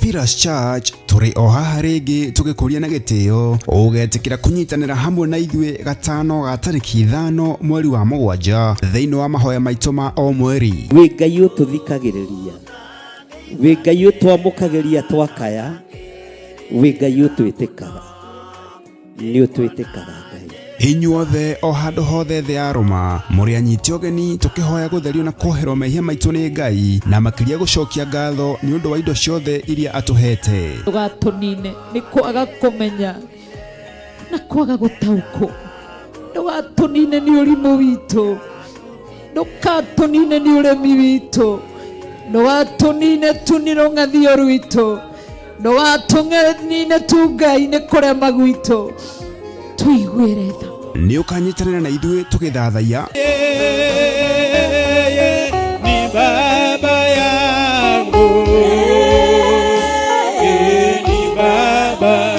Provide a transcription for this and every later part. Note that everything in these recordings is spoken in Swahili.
Pillars Church turi o haha ringi tugikuria na gitio ugetikira kunyitanira hamwe na ithue gatano ga tariki 5 mweri wa mugwanja thiini wa mahoya maitu ma o mweri. Wi Ngai ututhikagiriria, wi Ngai utwamukagiria twakaya, wi Ngai utwitikaga, ni utwitikaga Ngai. Inyuothe o handu hothe thĩ ya Roma muri anyiti ogeni tukihoya gutherio na kuoherwo mehia maitu ni Ngai na makiria gucokia ngatho ni undu wa indo ciothe iria atuhete. Tugatunine ni kwaga kumenya na kwaga gutauko, tugatunine ni urimu witu, tugatunine ni uremi witu, tugatunine tuniro ngathio rwitu, tugatunine tu Ngai ni kurema gwitu tuigwire tha ni ukanyitanira na ithue tugithathaiya ni baba yangu, ni baba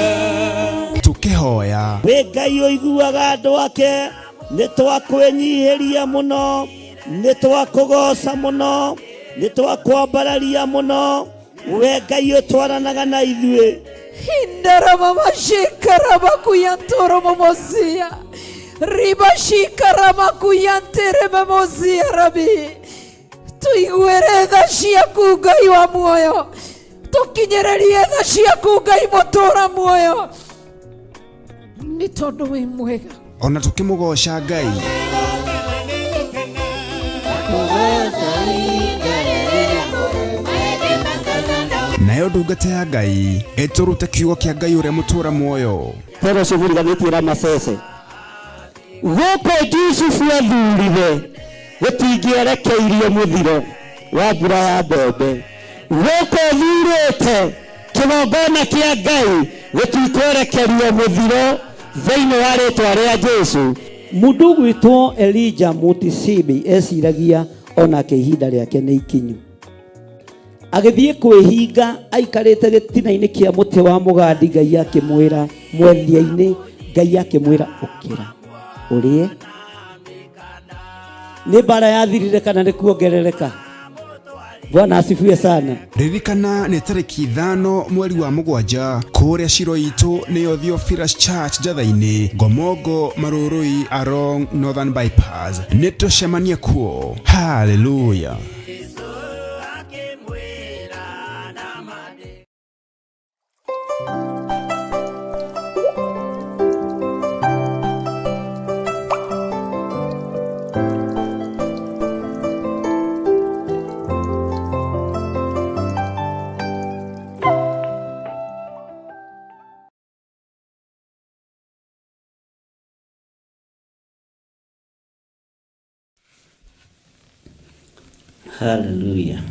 tukihoya. Wi Ngai uiguaga andu ake, ni twakwenyihiria muno, ni twakugoca muno, ni twakwambararia muno. Wi Ngai utwaranaga na ithue. Hindara mama shikara makuyantoro mamozia riba shikara makuyantere mamozia rabi tuigwere tha ciaku Ngai wa muoyo, tukinyererie tha ciaku Ngai mutura muoyo, ni tondu wi mwega. Ona tukimugoca Ngai nayo ndungata ya Ngai iturute kiugo kia Ngai uria mutura muoyo. Pero civuriganĩtie Ramasese guko Jusufu athurire gutingĩerekeirie muthiro wa mbura ya mbembe, guko thurĩte kĩgongona kĩa Ngai gũtikwerekeria muthiro thĩinĩ wa rĩtwa rĩa Jesu. Mũndũ gwĩtwo Elijah Mutisibi eciragia onake ihinda rĩake nĩ ikinyu, agithie kwihinga aikarite gitinaini kia muti wa mugandi. Ngai akimwira mwethia-ini, Ngai akimwira ukira urie. Ni bara yathirire kana ni kuongerereka? Bwana asifiwe sana. Ririkana ni tariki 5 mweri wa mugwanja kuria ciro itu niyo Pillars Church Njathaini, Ngomongo, Marurui, Arong, Northern Bypass. Nitucemanie kuo. Hallelujah. Hallelujah.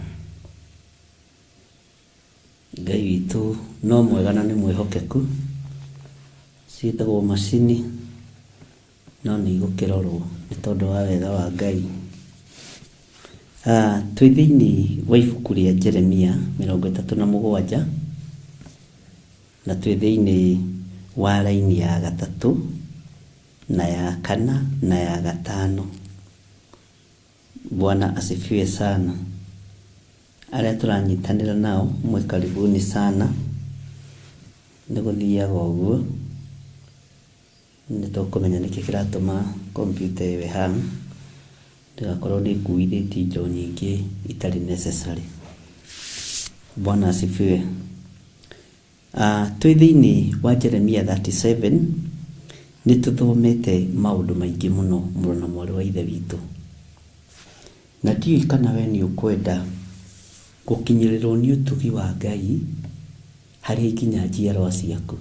Ngai witu no mwega na ni mwihokeku, ciitagwo macini no ni igukirorwo ni tondu wa wega wa Ngai. Twi thiini wa ibuku ria Jeremia 37 na twi thiini wa laini ya 3 na ya 4 na ya 5. Bwana asifiwe sana. Aria turanyitanira nao mwe karibuni sana. Niguthia goguo nitukumenya niki kiratuma computer iwe hang, ndigakorwo ndikuithitie indo nyingi itari necessary. Bwana asifiwe. Twi thiini wa Jeremia 37 nituthomete maundu maingi muno muro na mwari wa ithe witu, na ndiũĩ kana we nĩ ũkwenda gũkinyĩrĩrwo nĩ ũtugi wa Ngai harĩ ikinya njiarwa ciaku.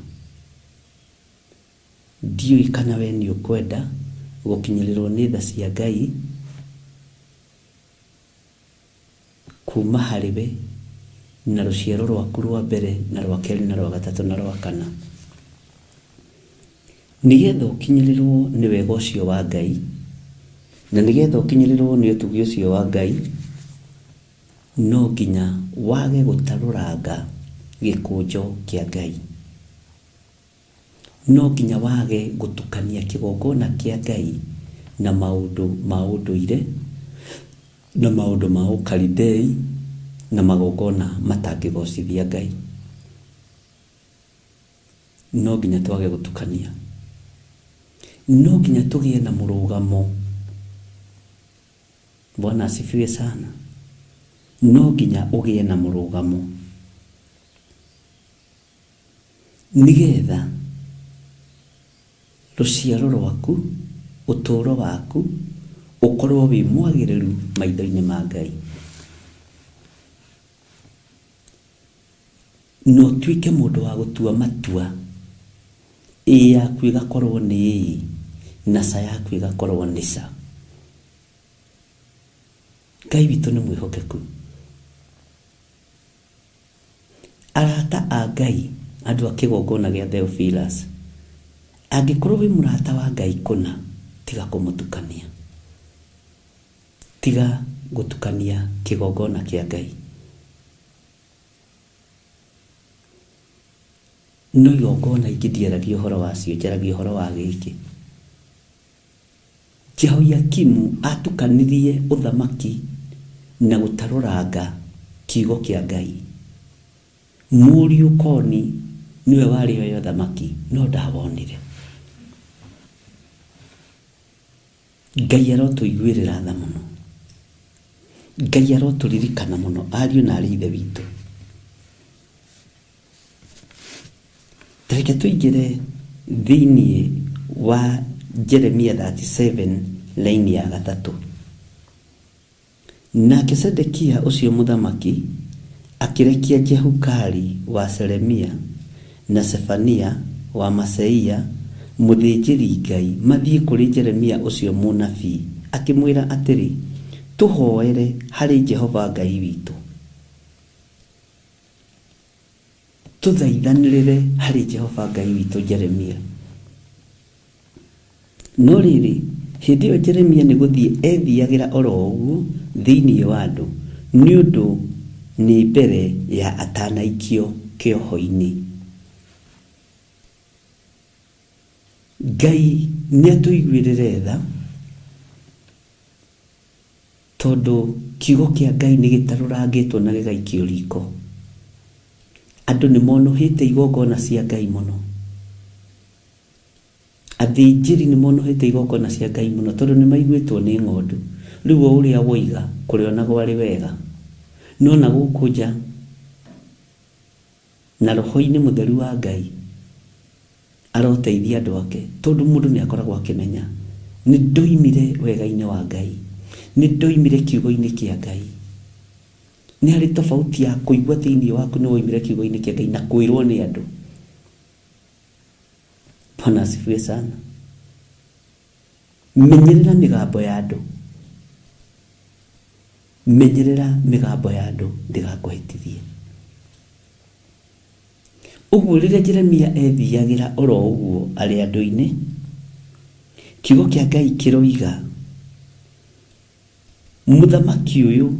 Ndiũĩ kana we nĩ ũkwenda gũkinyĩrĩrwo nĩ tha cia Ngai kuma harĩ we na rũciaro rwaku rwa mbere na rwa kerĩ na rwa gatatũ na rwa kana. Nĩgetha ũkinyĩrĩrwo nĩ wega ũcio wa Ngai na nigetha ukinyirirwo ni utugi ucio wa Ngai, no nginya wage gutaruranga gikunjo kia Ngai, no nginya wage gutukania kigongona kia Ngai na maundu ma unduire na maundu ma ukalidei na magongona matangigocithia Ngai. no nginya twage gutukania, no nginya tugie na murugamo. Bwana asifiwe sana. No nginya ugie na murugamo nigetha ruciaro rwaku, uturo waku ukorwo wi mwagiriru maitho-ini ma Ngai. No tuike mundu wa gutua matua, yaku igakorwo ni na sa yaku igakorwo ni sa. Ngai witu ni mwihokeku. Arata a Ngai, andu a kigongona gia Theophilus, angikorwo wi murata wa Ngai kuna, tiga kumutukania, tiga gutukania kigongona kia Ngai. No igongona ingi ndiaragia uhoro wacio, njaragia uhoro wa giki. Jehoiakimu atukanirie uthamaki na gutaruranga kiugo kia Ngai. Muriu Koni niwe wari oyo thamaki, no ndawonire. Ngai arotuiguirira tha muno, Ngai aroturirikana muno ariu na ari ithe witu. Tareke tuigire thiini wa Jeremia 37 laini ya 3. Nake Sedekia ucio muthamaki akirekia Jehukali wa Seremia na Sefania wa Maseia muthinjiri Ngai mathie kuri Jeremia ucio munabii, akimwira atiri, tuhoere hari Jehova Ngai witu, tuthaithanirire hari Jehova Ngai witu Jeremia. No riri hindi iyo Jeremia ni guthie ethiagira oro uguo thiini wa andu ni undu ni mbere ya atanaikio kioho-ini. Ngai ni atuiguirire tha tondu kiugo kia Ngai ni gitarurangitwo na gigaikio riko. Andu ni monuhite igongona cia Ngai muno, athinjiri ni monuhite igongona cia Ngai muno tondu ni maiguitwo ni ng'ondu. Riu uria woiga kuriona gwari wega, no na gukuja na roho-ini mutheru wa Ngai aroteithia andu ake, tondu mundu ni akoragwo akimenya ni ndoimire wega-ini wa Ngai, ni ndoimire kiugo-ini kia Ngai. Ni hari tofauti ya kuigua thiini waku ni woimire kiugo-ini kia Ngai na kuirwo ni andu. Bwana asifiwe sana. Menyerera migambo ya andu, menyerera migambo ya andu ndigakuhitithie. Uguo riria Jeremia ethiagira oro uguo ari andu-ini, kiugo kia Ngai kiroiga muthamaki uyu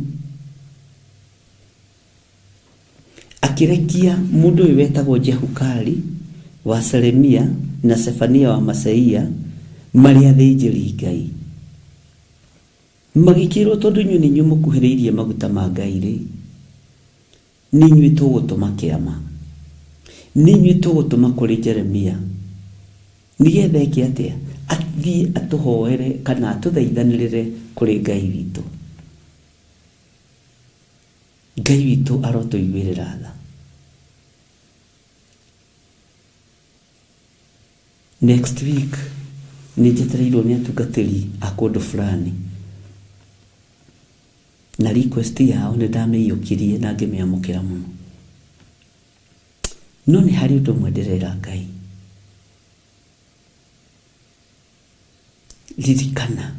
akirekia mundu uyu wetagwo Jehukali wa Seremia na Sefania wa Maseia mari athinjiri Ngai. Magikirwo tondu inyu ni nyumukuhiriirie maguta ma Ngai ri, ni inyu tugutuma kiama, ni inyu tugutuma kuri Jeremia nigetha eke atia athie atuhoere kana atuthaithanirire kuri Ngai witu. Ngai witu arotuiguirira tha. Next week ni njetereirwo ni atungatiri a kundu fulani, na request yao ni ndameiyukirie na ngimiamukira muno. No ni hari undu mwenderera Ngai, ririkana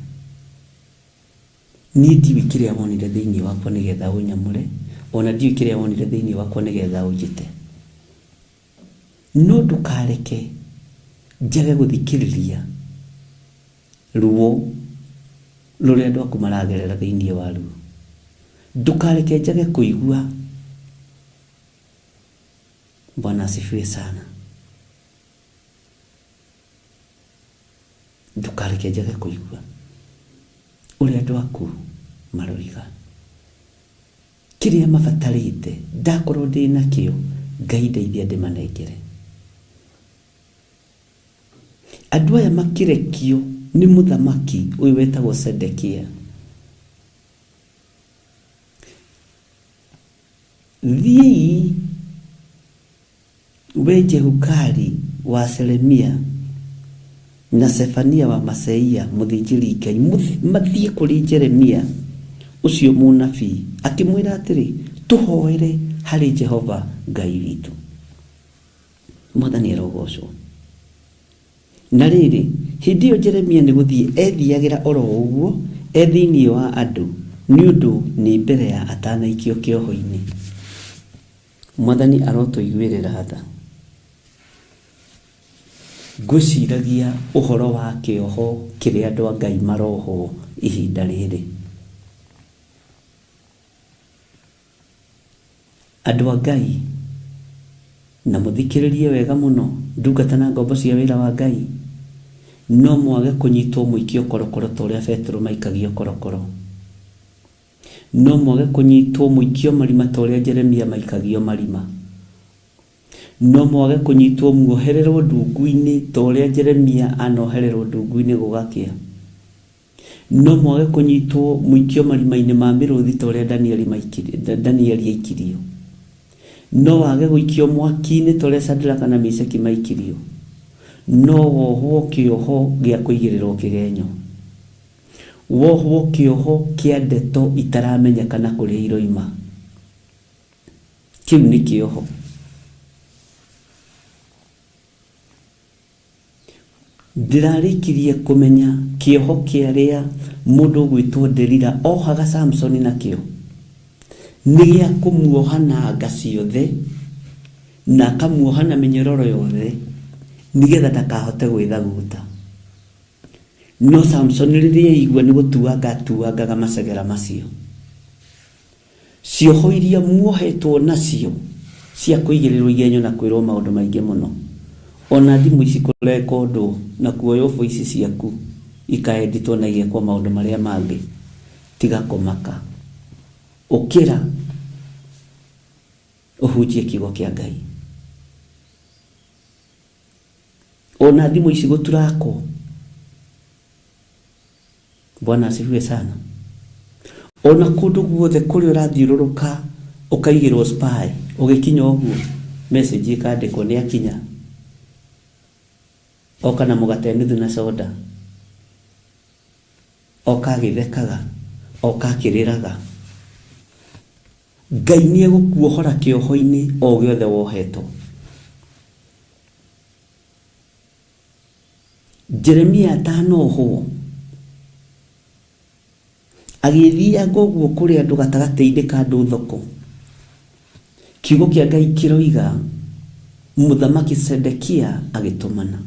ni ndiwi kiria wonire thiini wakwa nigetha unyamure, ona ndiwi kiria wonire thiini wakwa nigetha unjite. No ndukareke njage guthikiriria ruo ruria andu aku maragerera thiini wa ruo. Ndukareke njage kuigua. Bwana asifiwe sana. Ndukareke njage kuigua uria andu aku maroiga. Kiria mabatarite ndakorwo ndina kio, Ngai ndeithia ndimanengere. andũ aya makirekio nĩ mũthamaki ũyũ wetagwo Sedekia. Thiĩ we Jehukali wa Selemia na Sefania wa Maseia mũthĩnjĩri Ngai mathiĩ kũrĩ Jeremia ũcio mũnabii akĩmwĩra atĩrĩ, tũhoere harĩ Jehova Ngai witũ. Mwathani arogocwo. Na rĩrĩ, hĩndĩ ĩyo Jeremia nĩ gũthiĩ ethiagĩra oro ũguo thĩinĩ wa andũ nĩ ũndũ nĩ mbere ya atanaikio kĩoho-inĩ. Mwathani arotũiguĩrĩra tha. Ngwĩciragia ũhoro wa kĩoho kĩrĩa andũ a Ngai marohwo ihinda rĩrĩ. Andũ a Ngai, na mũthikĩrĩrie wega mũno, ndungata na ngombo cia wĩra wa Ngai, no mwage kũnyitwo mũikio korokoro ta ũrĩa Petero maikagio korokoro. No mwage kũnyitwo mũikio marima ta ũrĩa Jeremia maikagio marima. No mwage kũnyitwo muohererwo ndungu-inĩ ta ũrĩa Jeremia anohererwo ndungu-inĩ gũgakĩa. No mwage kũnyitwo mũikio marima-inĩ ma mĩrũthi ta ũrĩa Danieli aikirio. No wage gũikio mwaki-inĩ ta ũrĩa Shadraka na Meshaki maikirio. No wohwo kĩoho gĩa kũigĩrĩrwo kĩgenyo. Wohwo kĩoho kĩa ndeto itaramenyekana kũrĩa iroima. Kĩu nĩ kĩoho. Ndĩrarĩkirie kũmenya kĩoho kĩarĩa mũndũ gwĩtwo Delila ohaga Samson nakĩo nĩ gĩa kũmuoha na anga ciothe na akamuoha na mĩnyororo yothe nĩgetha ndakahote gwĩthaguta. No Samson rĩrĩa aigua nĩ gũtuanga atuangaga macegera macio. Cioho iria muohetwo nacio cia kũigĩrĩrwo igenyo na kwĩrwo maũndũ maingĩ mũno. Ona thimũ ici kũrekondwo na kuoywo voice ciaku ikaeditwo na igekwo maũndũ marĩa mangĩ, tiga kũmaka. Ũkĩra ũhunjie kiugo kĩa Ngai. Ona thimũ ici gũturakwo. Bwana asifiwe sana. Ona kũndũ guothe kũrĩa ũrathiũrũrũka ũkaigĩrwo spy, ũgĩkinya ũguo message ĩkandĩkwo nĩ akinya. Oka na mũgate nuthu na soda. Oka agĩthekaga, oka akĩrĩraga. Ngai nĩ egũkuohora kĩoho-inĩ o gĩothe wohetwo. Jeremia atanohwo agĩthianga ũguo kũrĩ andũ gatagatĩ-inĩ ka andũ thoko. Kiugo kĩa Ngai kĩroiga mũthamaki Sedekia agĩtũmana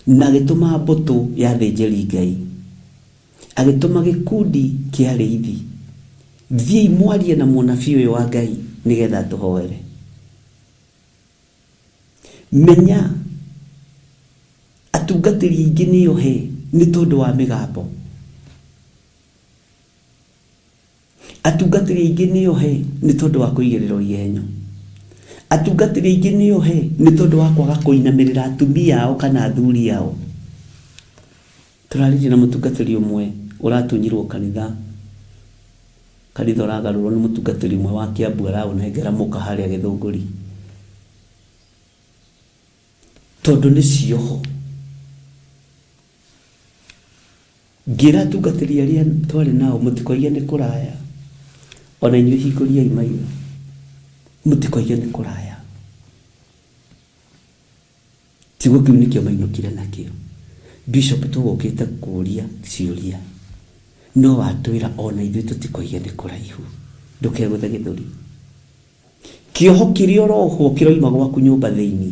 na agĩtũma mbũtũ ya athĩnjĩri Ngai, agĩtũma gĩkundi kĩa arĩithi, thiĩ mwarie na mũnabii ũyũ wa Ngai nĩgetha tũhoere. Menya atungatĩri aingĩ nĩohe nĩ tondũ wa mĩgambo. Atungatĩri aingĩ nĩohe nĩ tondũ wa kũigĩrĩrwo igenyo. Atungatĩri aingĩ nĩohe nĩ tondũ wa kwaga kũinamĩrĩra atumia ao kana athuri ao. Tũrarĩrie na mũtungatĩri ũmwe ũratunyirwo kanitha. Kanitha ũragarũrwo nĩ mũtungatĩri ũmwe wa Kiambu araũnengera mũka harĩa Gĩthũngũri. Tondũ nĩ cioho. Ngĩra atungatĩri arĩa twarĩ nao mũtikoige nĩ kũraya. Ona inyuĩ hingũriai maitho. Mũtikoige nĩ kũraya. Kiugo kĩu nĩkĩo mainũkire nakĩo. Bishop tũgũkĩte kũũria ciũria. No watwĩra ona ithuĩ tũtikoige nĩ kũraihu. Ndũkegũthe gĩthũri. Kĩoho kĩrĩa ũrohwo kĩroima gwaku nyũmba thĩinĩ.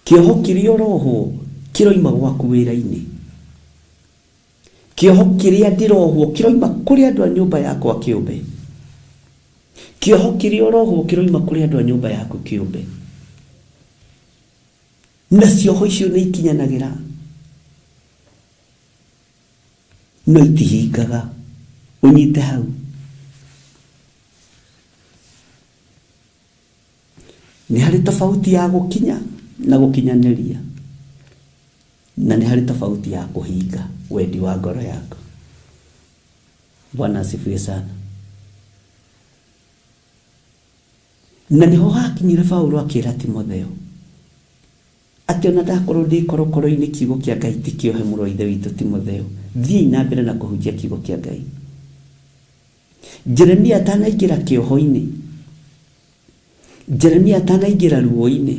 Kĩoho kĩrĩa ũrohwo kĩroima gwaku wĩra-inĩ. Kĩoho kĩrĩa ndĩrohwo kĩroima kũrĩ andũ a nyũmba yakwa kĩũmbe. Kĩoho kĩrĩa ũrohwo kĩroima kũrĩ andũ a nyũmba yaku kĩũmbe. Na cioho icio nĩ ikinyanagĩra. No itihingaga. Ũnyite hau. Nĩ harĩ tofauti ya gũkinya na gukinyaniria, na ni hari tofauti ya kuhinga wendi wa ngoro yako. Bwana asifiwe sana. Na niho hakinyire Paulo akira Timotheo ati ona ndakorwo ndi korokoro-ini kiugo kia Ngai tikiohe mũrũ wa ithe witũ Timotheo, thiĩ na mbere na kũhunjia kiugo kia Ngai. Jeremia atanaingira kĩoho-inĩ, Jeremia atanaingira ruo-inĩ,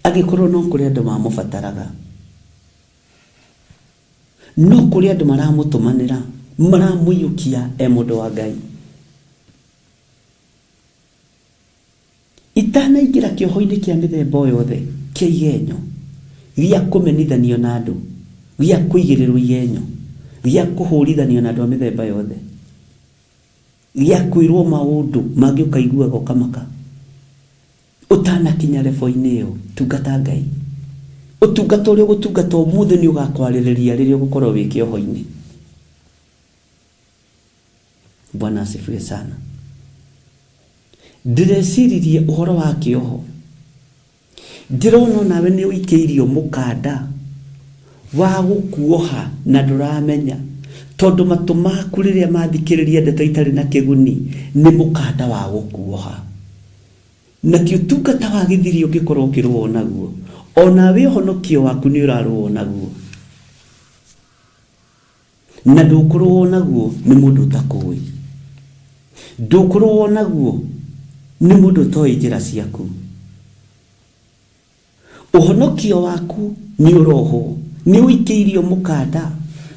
agĩkorwo no kũrĩ andũ mamũbataraga, no kũrĩ andũ maramũtũmanĩra, maramũiyũkia mũndũ wa Ngai. Itanaingira kĩoho-inĩ kia mĩthemba yothe kia igenyo, gĩa kũmenithanio na andũ, gĩa kũigĩrĩrwo igenyo, gĩa kũhũrithanio na andũ a mĩthemba yothe, gĩa kwĩrwo maũndũ mangĩ ũkaiguaga ũkamaka. Ũtanakinya level-inĩ ĩyo, tungata Ngai. Ũtungata ũrĩa ũgũtungata ũmũthĩ nĩ ũgakwarĩrĩria rĩrĩa ũgũkorwo wĩ kĩoho-inĩ. Bwana asifiwe sana. Ndĩreciririe ũhoro wa kĩoho, ndĩrona nawe nĩ ũikĩirio mũkanda wa gũkuoha na ndũramenya, tondũ matũ maku rĩrĩa mathikĩrĩria ndeto itarĩ na kĩguni nĩ mũkanda wa gũkuoha. Na ũtungata wa gĩthiri ũngĩkorwo ũkĩrũo naguo, ona we ũhonokio waku nĩ ũrarũo naguo, na ndũkũrũo naguo nĩ mũndũ ũtakũĩ, ndũkũrũo naguo nĩ mũndũ ũtoĩ njĩra ciaku. Ũhonokio waku nĩ ũrohwo, nĩ ũikĩirio mũkanda,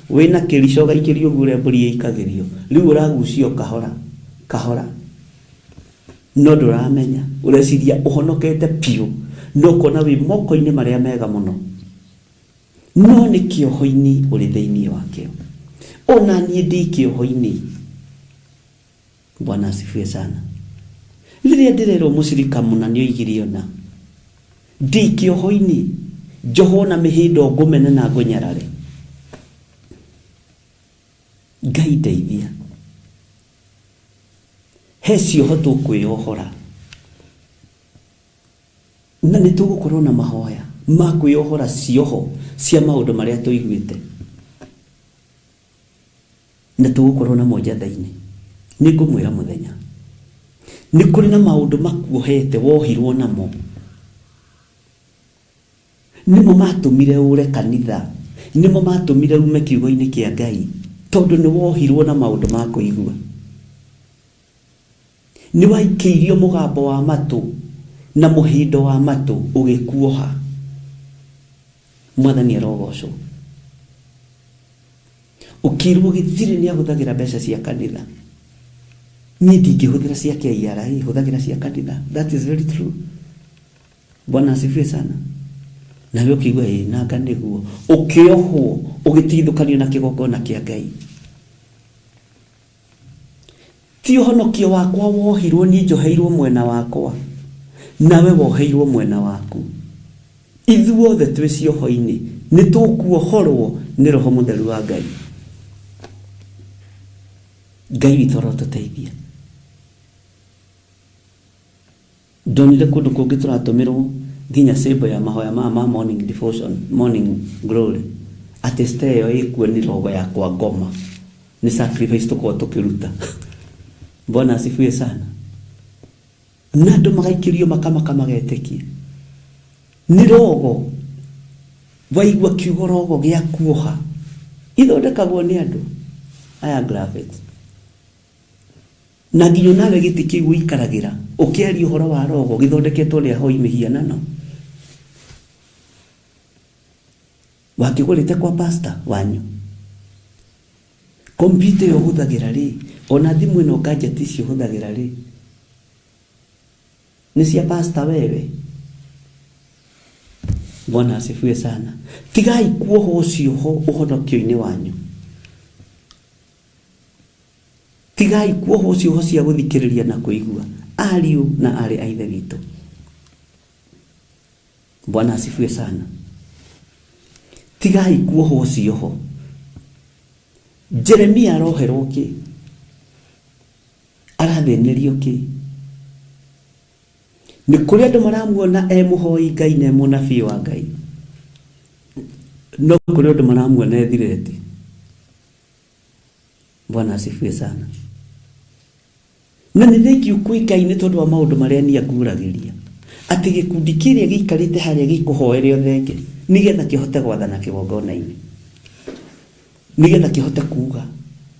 wĩna kĩrico gaikĩrio ũguo ũrĩa mbũri ĩikagĩrio, rĩu ũragucio kahora kahora, no ndũramenya, ũreciria ũhonokete piũ, no ũkona wĩ moko-inĩ marĩa mega mũno, no nĩ kĩoho-inĩ ũrĩ thĩinĩ wakĩo. Ona niĩ ndĩ kĩoho-inĩ. Bwana asifiwe sana. Rĩrĩa ndĩrerwo mũcirika mũna nĩ oigire ona, ndĩ kĩoho-inĩ, njohwo na mĩhĩndo ngũmene na ngũnyarare. Ngai ndeithia. He cioho tũkwĩohora, na nĩ tũgũkorwo na mahoya ma kwĩohora cioho cia maũndũ marĩa tũiguĩte, na tũgũkorwo na mo njatha-inĩ. Nĩ ngũmwĩra mũthenya, nĩ kũrĩ na maũndũ makuohete wohirwo namo, nĩmo matũmire ũre kanitha, nĩmo matũmire ume kiugo-inĩ kĩa Ngai, tondũ nĩ wohirwo na maũndũ ma kũigua. Nĩ waikĩirio mũgambo wa matũ na mũhindo wa matũ ũgĩkuoha. Mwathani arogocwo. Ũkĩrwo gĩthiri nĩ ahũthagĩra mbeca cia kanitha, niĩ ndingĩhũthĩra cia KRA, hũthagĩra cia kanitha. That is very true. Bwana asifiwe sana. Nawe ũkĩigua nanga nĩguo, ũkĩohwo ũgĩtithũkanio na kĩgongona kĩa Ngai. Ti ũhonokio wakwa wohirwo, niĩ njoheirwo mwena wakwa, nawe woheirwo mwena waku. Ithuothe twĩ cioho-inĩ nĩ tũkuohorwo nĩ Roho Mũtheru wa Ngai. Ngai witũ arotũteithia. Ndonire kũndũ kũngĩ tũratũmĩrwo nginya symbol ya mahoya ma morning devotion, morning glory, atĩ stay ĩyo ĩkuo nĩ rogo yakwa ngoma, nĩ sacrifice tũkorwo tũkĩruta. Bwana asifiwe sana. Na andũ magaikĩrio makamaka magetĩkia. Nĩ rogo, waigua kiugo rogo gĩa kuoha, ithondekagwo nĩ andũ aya graphics. Na nginya nawe gĩtĩ kĩu ũikaragĩra ũkĩaria ũhoro wa rogo gĩthondeketwo rĩa hoi mĩhianano, wakĩgũrĩte kwa pastor wanyu. Kompyuta ĩyo ũhũthagĩra rĩ, ona thimũ ĩno gadget icio ũhũthagĩra rĩ, nĩ cia pastor wewe. Bwana asifiwe sana. Tigai kuohwo cioho ũhonokio-inĩ wanyu. Tigai kuohwo cioho cia gũthikĩrĩria na kũigua, ariũ na arĩ a ithe witũ. Bwana asifiwe sana. Tigai kuohwo cioho. Jeremia aroherwo kĩ? Arathĩnĩrio kĩ? Nĩ kũrĩ andũ maramuona muhoi Ngai na mũnabii wa Ngai, no kũrĩ andũ maramuona ethirĩte. Bwana asifiwe sana. Na nĩ thengiũ kwĩ Ngai nĩ tondũ wa maũndũ marĩa niĩ nguragĩria, atĩ gĩkundi kĩrĩa gĩikarĩte harĩa gĩkũhoere ũthenge nĩgetha kĩhote gwathana kĩgongona-inĩ, nĩgetha kĩhote kuuga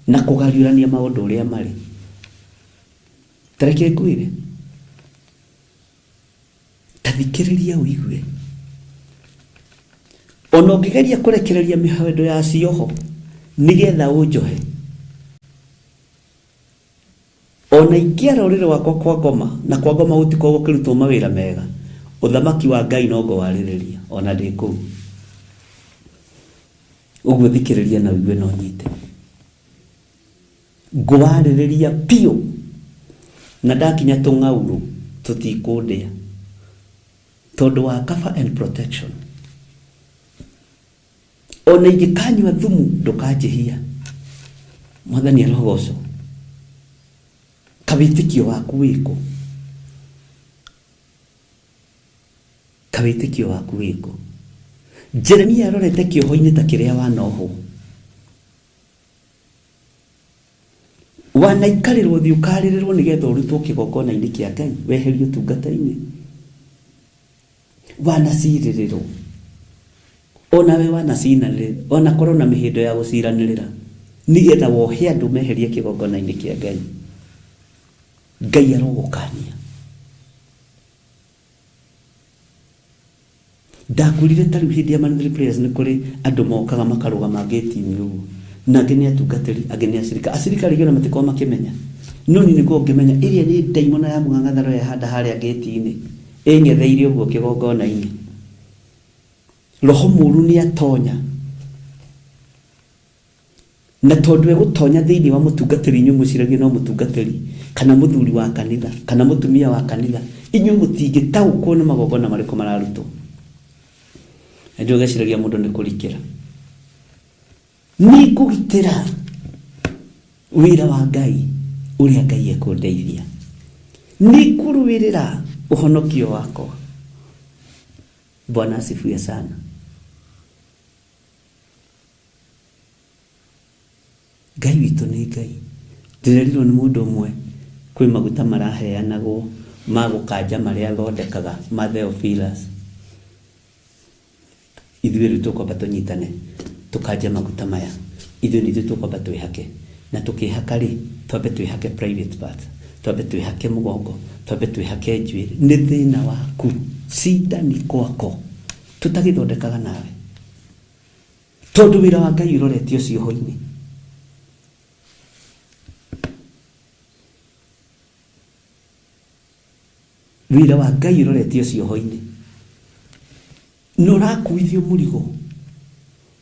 na kũgariũrania maũndũ ũrĩa marĩ. Tareke ngwĩre, tathikĩrĩria ũigue, ona ũngĩgeria kũrekereria mĩhendo ya cioho nĩgetha ũnjohe, ona ingĩara ũrĩrĩ wakwa kwa ngoma, na kwa ngoma gũtikoragwo kũrutwo mawĩra mega, ũthamaki wa Ngai no ngũwarĩrĩria ona ndĩ kũu. Ũguo thikĩrĩria na ũigue no nyite, ngũwarĩrĩria piũ, na ndakinya tũng'aurũ tũtikũndĩa tondũ wa cover and protection. Ona ingĩkanyua thumu ndũkanjĩhia. Mwathani arogocwo. Kawĩtĩkio waku wĩkũ? Kawĩtĩkio waku wĩkũ? Jeremia arorete kĩoho-inĩ ta kĩrĩa wanohwo. Wanaikarĩrwo thĩ ũkarĩrĩrwo nĩgetha ũrutwo kĩgongona-inĩ kĩa Ngai, weherio ũtungata-inĩ. Wanacirĩrĩrwo, onawe wanacinanĩrĩra, ona korwo na mĩhĩndo ya gũciranĩrĩra, nĩgetha wohe andũ meherie kĩgongona-inĩ kĩa Ngai. Ngai arogũkania. Ndakwĩrire ta rĩu hĩndĩ ya Manthry Prayers nĩ kũrĩ andũ mokaga makarũgama gate-inĩ ũguo, na angĩ nĩ atungatĩri, angĩ nĩ acirika. Acirika rĩngĩ ona matikoragwo makĩmenya, no niĩ nĩguo ngĩmenya ĩrĩa nĩ ndaimono ya mũng'ang'athano yahanda harĩa gate-inĩ, ĩng'etheire ũguo kĩgongona-inĩ. Roho mũũru nĩ atonya, na tondũ egũtonya thĩinĩ wa mũtungatĩri, inyuĩ mũciragia no mũtungatĩri kana mũthuri wa kanitha kana mũtumia wa kanitha, inyuĩ mũtingĩtaũkwo nĩ magongona marĩkũ mararutwo. Ndio ũgeciragia mũndũ nĩ kũrikĩra. Nĩ kũgitĩra wĩra wa Ngai ũrĩa Ngai ekũndeithia, nĩ kũrũĩrĩra ũhonokio wakwa. Bwana asifiwe sana. Ngai witũ nĩ Ngai. Ndĩrerirwo nĩ mũndũ ũmwe kwĩ maguta maraheanagwo ma gũkanja marĩa athondekaga ma Theophilus. Ithuĩ rĩu tũkwamba tũnyitane tũkanje maguta maya, ithuĩ nĩ ithuĩ tũkwamba twĩhake, na tũkĩhaka rĩ, twambe twĩhake private part, twambe twĩhake mũgongo, twambe twĩhake njuĩrĩ. Nĩ thĩna waku, cida nĩ kwako, tũtagĩthondekaga nawe, tondũ wĩra wa Ngai ũroretio cioho-inĩ. Wĩra wa Ngai ũroretio cioho-inĩ. Nũrakuithio mũrigo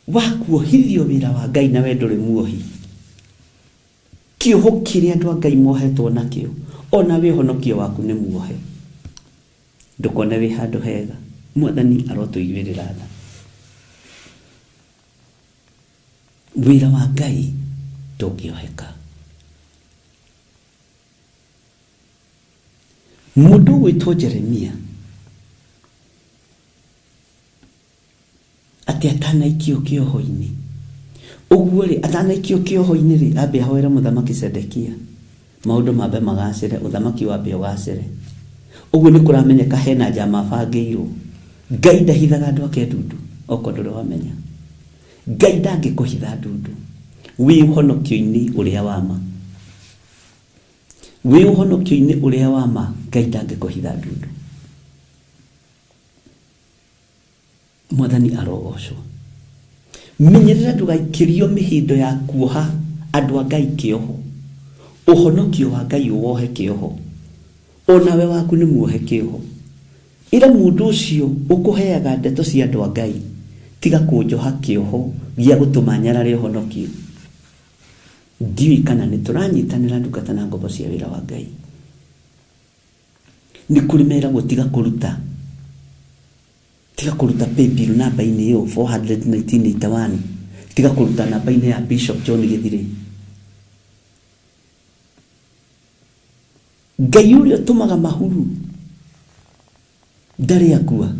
wakuohithio wĩra wa Ngai na we ndũrĩ muohi. Kĩoho kĩrĩa andũ a Ngai mohetwo nakĩo, ona we ũhonokio waku nĩ muohe. Ndũkone wĩ handũ hega. Mwathani arotũiguĩrĩra tha. Wĩra wa Ngai ndũngĩoheka. Mũndũ gwĩtwo Jeremia atĩ atanaikio kĩoho-inĩ. Ũguo rĩ, atanaikio kĩoho-inĩ rĩ, ambe ahoere mũthamaki Sedekia maũndũ mambe magacĩre, ũthamaki wambe ũgacĩre. Ũguo nĩ kũramenyeka hena njama bangĩirwo. Ngai ndahithaga andũ ake ndundu, oko ndũrĩ wamenya. Ngai ndangĩkũhitha ndundu, wĩ ũhonokio-inĩ ũrĩa wa ma. Wĩ ũhonokio-inĩ ũrĩa wa ma, Ngai ndangĩkũhitha ndundu. Mwathani arogocwo. Menyerera ndũgaikĩrio mĩhindo ya kuoha andũ a Ngai kĩoho. Ũhonokio wa Ngai ũwohe kĩoho, onawe waku nĩ muohe kĩoho. Ĩra mũndũ ũcio ũkũheaga ndeto cia andũ a Ngai, tiga kũnjoha kĩoho gĩa gũtũma nyarare ũhonokio. Ndiũĩ kana nĩ tũranyitanĩra ndungata na ngombo cia wĩra wa Ngai. Nĩ kũrĩ meragwo tiga kũruta paybill namba-inĩ ĩyo 41981, tiga kũruta namba-inĩ ya Bishop John Gĩthirĩ. Ngai ũrĩa ũtũmaga mahuru ndari akua.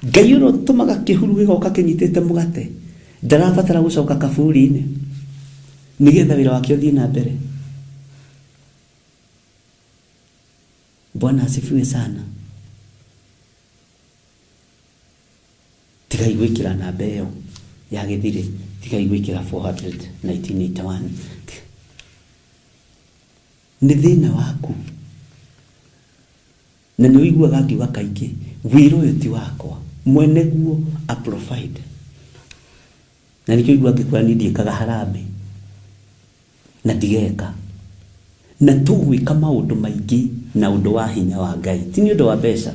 Ngai ũrĩa ũtũmaga kĩhuru gĩgoka kĩnyitĩte mũgate ndarabatara gũcoka kaburi-inĩ nĩgetha wĩra wake ũthiĩ na mbere. Bwana asifiwe sana. Tigai gwĩkĩra namba ĩyo ya gĩthirĩ, tigai gwĩkĩra 400 1981. Nĩ thĩna waku. Na nĩ ũiguaga ngiuga kaingĩ, wĩra ũyũ ti wakwa, mwene guo a provide. Na nĩkĩo igua ngĩkwĩra niĩ ndiĩkaga harambĩ na ndigeka. Na tũgwĩka maũndũ maingĩ na ũndũ wa hinya wa Ngai, ti nĩ ũndũ wa mbeca.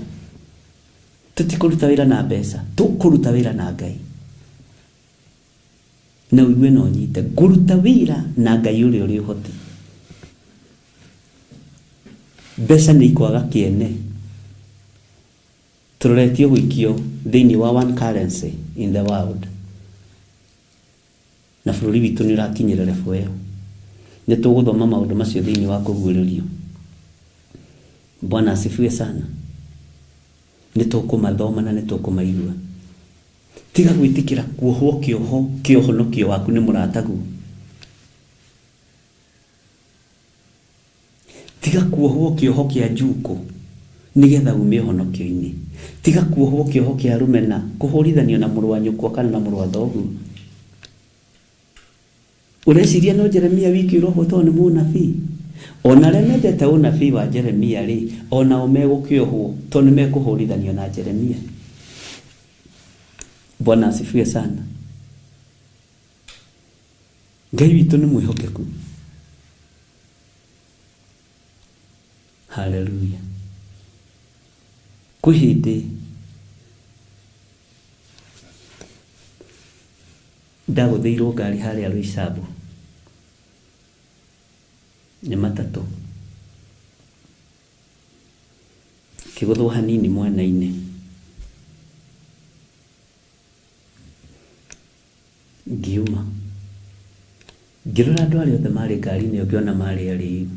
Tũtikũruta wĩra na mbeca, tũkũruta wĩra na Ngai. Na ũigue no nyite, ngũruta wĩra na Ngai ũrĩa ũrĩ ũhoti. Mbeca nĩ ikwaga kĩene. Tũroretio gwĩkio thĩinĩ wa one currency in the world. Na bũrũri witũ nĩ ũrakinyĩra level ĩyo. Nĩ tũgũthoma maũndũ macio thĩinĩ wa kũguũrĩrio. Bwana asifiwe sana. Nĩ tũkũmathoma na nĩ tũkũmaigua. Tiga gwĩtĩkĩra kuohwo kĩohonokio waku nĩ mũratagu. Tiga kuohwo kĩoho kĩa njuko nĩgetha ume ũhonokio-inĩ. Tiga kuohwo kĩoho kĩa rũmena kũhũrithanio na mũrũ wa nyũkwa kana na mũrũ wa thoguo. Ũreciria no Jeremia wiki ũrohotwo nĩ mũnabii? Ona arĩa mendete ũnabii wa Jeremia rĩ, onao megũkĩohwo tondũ nĩmekũhũrithanio na Jeremia. Bwana asifiwe sana. Ngai witũ nĩ mwĩhokeku. Hallelujah. Kwĩ hĩndĩ ndagũthĩirwo ngari harĩa Rũicabu nĩ matatũ, kĩgũthwo hanini mwena-inĩ. Ngiuma ngĩrora andũ arĩa othe marĩ ngari-inĩ ĩyo ngĩona marĩ arĩu.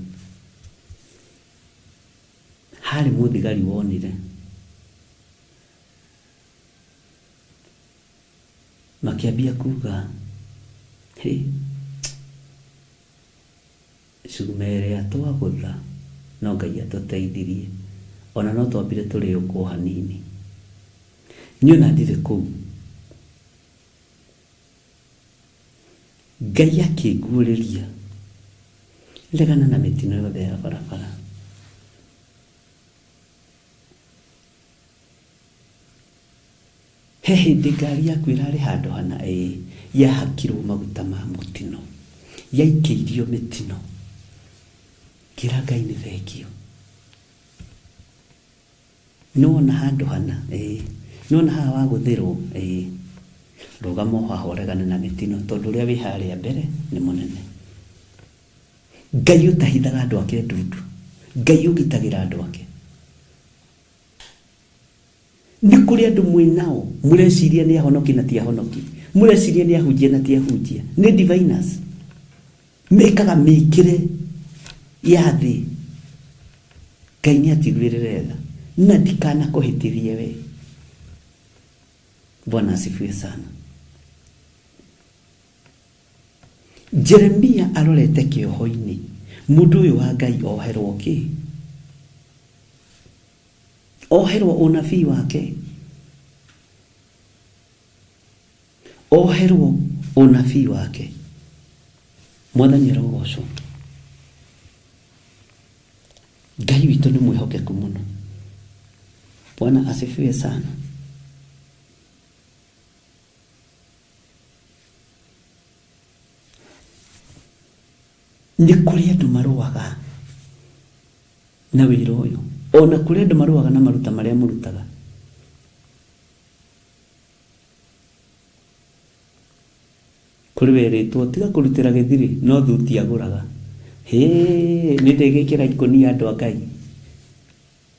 Harĩ mũthigari wonire, makĩambia kuga, cuma ĩrĩa twagũtha no Ngai atũteithirie, ona no twambire tũrĩ ũkwo hanini. Niĩ ona ndirĩ kũu, Ngai akĩnguũrĩria, regana na mĩtino yothe ya barabara. He hĩndĩ ngari yaku ĩrarĩ handũ hana yahakirwo maguta ma mũtino, yaikĩirio mĩtino. Kĩra Ngai nĩ thengio. Nĩwona handũ hana, nĩwona haha wagũthĩrwo, rũgama haha ũregane na mĩtino tondũ ũrĩa wĩ harĩa mbere nĩ mũnene. Ngai ũtahithaga andũ ake ndundu, Ngai ũgitagĩra andũ ake. Nĩ kũrĩ andũ mwĩnao mũreciria nĩ ahonoki na ti ahonoki, mũreciria nĩ ahunjia na ti ahunjia, nĩ diviners mekaga mĩkĩre ya thĩ. Ngai nĩ atigwĩrĩre tha na ndikana kũhĩtithie we. Bwana asifiwe sana. Jeremia arorete kĩoho-inĩ, mũndũ ũyũ wa Ngai oherwo kĩ? Oherwo ũnabii wake. Oherwo ũnabii wake. Mwathani arogocwo. Ngai witũ nĩ mwĩhokeku mũno. Bwana asifiwe sana. Nĩ kũrĩ andũ marũaga na wĩra ũyũ, ona kũrĩ andũ marũaga na maruta marĩa mũrutaga. Kũrĩ werĩtwo tiga kũrutĩra gĩthirĩ no thuti agũraga. Nĩ ndĩgĩkĩra ikũnia andũ a Ngai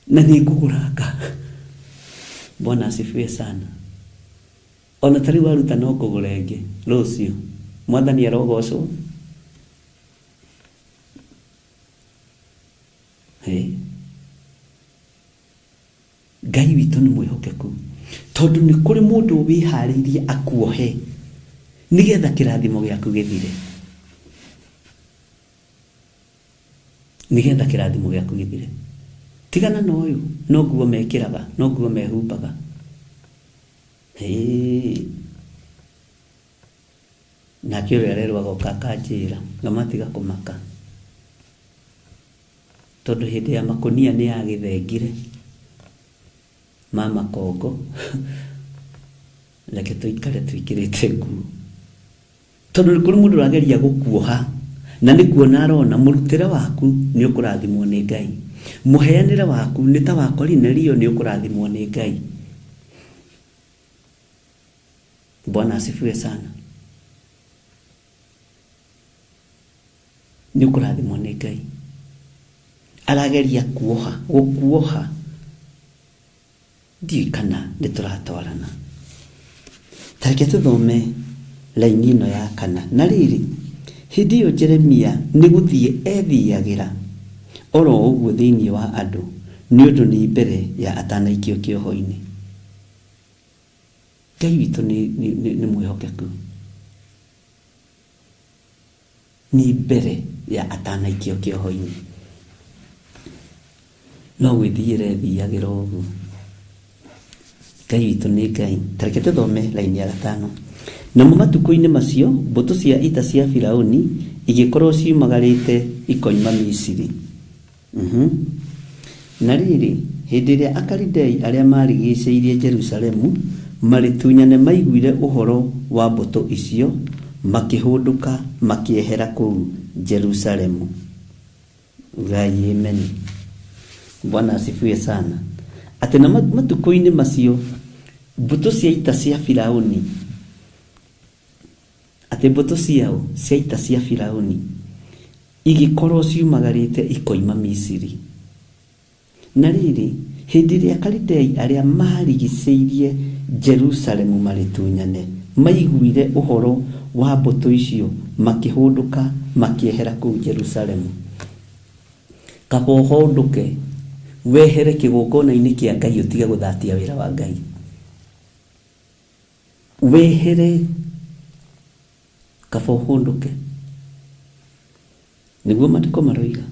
na nĩ ngũgũranga. Bwana asifiwe sana. Ona tarĩ waruta no kũgũra ĩngĩ rũciũ. Mwathani arogocwo. Ngai witũ nĩ mwĩhokeku tondũ nĩ kũrĩ mũndũ wĩharĩirie akuohe nigetha kĩrathimo gĩaku gĩthire. Nigetha kĩrathimo gĩaku gĩthire. Tigana na ũyũ, no nguo mekĩraga, no nguo mehumbaga. Na kĩũrĩa rero agoka akanjĩra ngamatiga kũmaka. Tondũ hĩndĩ ya makũnia nĩ yagĩthengire mama kongo reke tũikare twĩkĩrĩte nguo. Tondũ nĩ kũrĩ mũndũ ũrageria gũkuoha na nĩ kuona arona mũrutĩre waku nĩ ũkũrathimwo nĩ Ngai. Mũheanĩre waku nĩ ta wa Kornelio nĩ ũkũrathimwo nĩ Ngai. Bwana asifiwe sana. Nĩ ũkũrathimwo nĩ Ngai. Arageria kuoha, gũkuoha. Ndiũĩ kana nĩ tũratwarana. Tareke tũthome laini ĩno ya 4. Na rĩrĩ, hĩndĩ ĩyo Jeremia nĩ gũthiĩ ethiagĩra oro ũguo thĩinĩ wa andũ nĩ ũndũ nĩ mbere ya atanaikio kĩoho-inĩ. Ngai witũ nĩ mwĩhokeku. Nĩ mbere ya atanaikio kĩoho-inĩ. No gwĩthiĩra ethiagĩra ũguo. Ngai witũ nĩ Ngai. Tareke tũthome laini ya 5. Namo matukũ-inĩ macio mbũtũ cia ita cia Firaũni igĩkorwo ciumagarĩte ikoima Misiri. Na rĩrĩ, hĩndĩ ĩrĩa Akalidei arĩa marigicĩirie Jerusalemu marĩtunyane maiguire ũhoro wa mbũtũ icio makĩhũndũka makiehera kũu Jerusalemu. Ngai amen. Bwana asifiwe sana. Atĩ na matukũ-inĩ macio mbũtũ cia ita cia Firaũni, atĩ mbũtũ ciao cia ita cia Firaũni igĩkorwo ciumagarĩte ikoima Misiri. Na rĩrĩ, hĩndĩ ĩrĩa Akalidei arĩa marigicĩirie Jerusalemu marĩtunyane maiguire ũhoro wa mbũtũ icio makĩhũndũka makiehera kũu Jerusalemu. Kaba ũhũndũke wehere kĩgongona-inĩ kĩa Ngai ũtige gũthatia wĩra wa Ngai. Wehere, kaba ũhũndũke. Nĩguo maandĩko maroiga.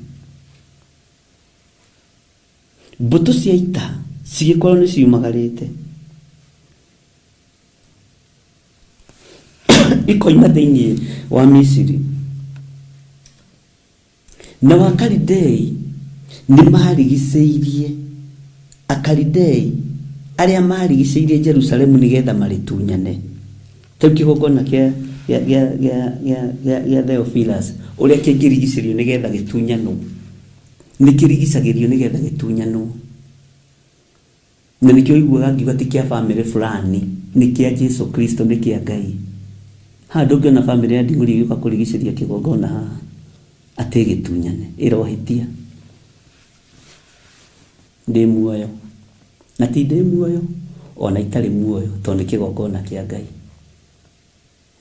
Mbũtũ cia ita cigĩkorwo nĩ ciumagarĩte ikoima thĩinĩ wa Misiri. Na Akalidei nĩ marigicĩirie, Akalidei arĩa marigicĩirie Jerusalemu nĩgetha marĩtunyane. Tau kĩgongona kĩa Theophilus ũrĩa kĩngĩrigicĩrio nĩgetha gĩtunyanwo. Nĩ kĩrigicagĩrio nĩgetha gĩtunyanwo. Na nĩkĩo ũiguaga ngiuga ti kĩa bamĩrĩ fulani, nĩ kĩa Jesu Kristo, nĩ kĩa Ngai. Haha ndũngĩona bamĩrĩ ya Nding'uri ĩgĩũka kũrigicĩria kĩgongona haha atĩ gĩtunyane, ĩrohĩtia. Ndĩ muoyo na ti ndĩ muoyo ona itarĩ muoyo tondũ nĩ kĩgongona kĩa Ngai.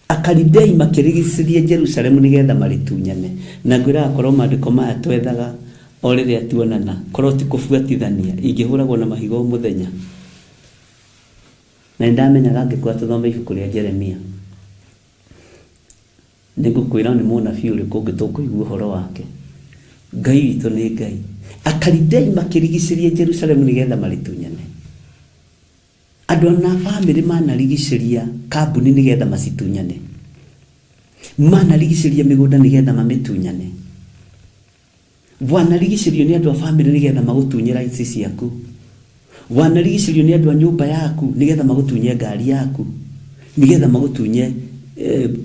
Akalidei makĩrigicĩria Jerusalemu nĩgetha marĩtunyane. Na ngwĩra akorwo maandĩko maya twethaga o rĩrĩa tuonana, korwo ti kũbuatithania ingĩhũragwo na mahiga o mũthenya. Na nĩndamenyaga angĩkorwo tũthome ibuku rĩa Jeremia nĩngũkwĩra nĩ mũnabii ũrĩkũ ũngĩ tũkũigua ũhoro wake. Ngai witũ nĩ Ngai. Akalidei makĩrigicĩria Jerusalemu nĩgetha marĩtunyane. Andũ na bamĩrĩ manarigicĩria kambuni nĩgetha macitunyane. Manarigicĩria mĩgũnda nĩgetha mamĩtunyane. Wanarigicĩrio nĩ andũ a bamĩrĩ nĩgetha magũtunyĩra ici ciaku. Wanarigicĩrio nĩ andũ a nyũmba yaku nĩgetha magũtunye ngari yaku, nĩgetha magũtunye